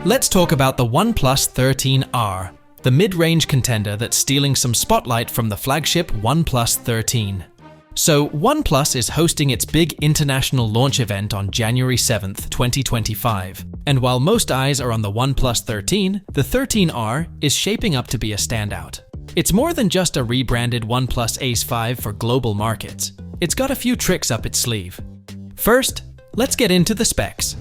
Let's talk about the OnePlus 13R, the mid-range contender that's stealing some spotlight from the flagship OnePlus 13. So, OnePlus is hosting its big international launch event on January 7th, 2025. And while most eyes are on the OnePlus 13, the 13R is shaping up to be a standout. It's more than just a rebranded OnePlus Ace 5 for global markets. It's got a few tricks up its sleeve. First, let's get into the specs.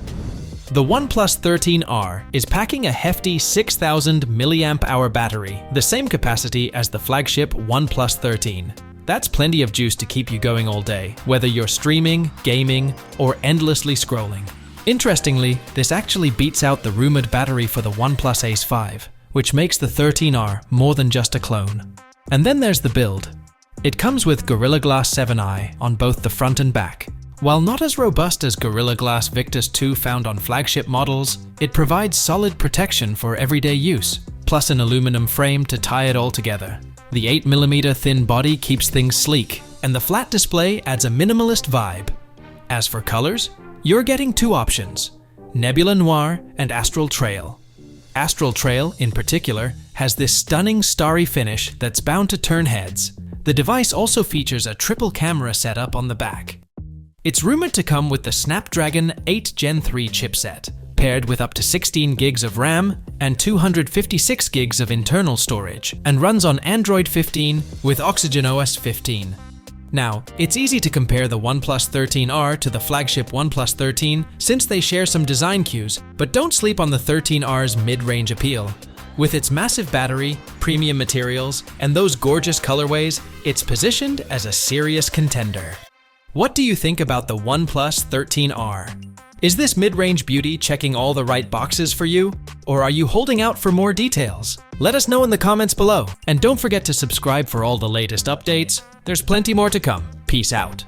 The OnePlus 13R is packing a hefty 6,000 mAh battery, the same capacity as the flagship OnePlus 13. That's plenty of juice to keep you going all day, whether you're streaming, gaming, or endlessly scrolling. Interestingly, this actually beats out the rumored battery for the OnePlus Ace 5, which makes the 13R more than just a clone. And then there's the build. It comes with Gorilla Glass 7i on both the front and back. While not as robust as Gorilla Glass Victus 2 found on flagship models, it provides solid protection for everyday use, plus an aluminum frame to tie it all together. The 8mm thin body keeps things sleek, and the flat display adds a minimalist vibe. As for colors, you're getting two options: Nebula Noir and Astral Trail. Astral Trail, in particular, has this stunning starry finish that's bound to turn heads. The device also features a triple camera setup on the back. It's rumored to come with the Snapdragon 8 Gen 3 chipset, paired with up to 16 gigs of RAM and 256 gigs of internal storage, and runs on Android 15 with OxygenOS 15. Now, it's easy to compare the OnePlus 13R to the flagship OnePlus 13 since they share some design cues, but don't sleep on the 13R's mid-range appeal. With its massive battery, premium materials, and those gorgeous colorways, it's positioned as a serious contender. What do you think about the OnePlus 13R? Is this mid-range beauty checking all the right boxes for you? Or are you holding out for more details? Let us know in the comments below. And don't forget to subscribe for all the latest updates. There's plenty more to come. Peace out.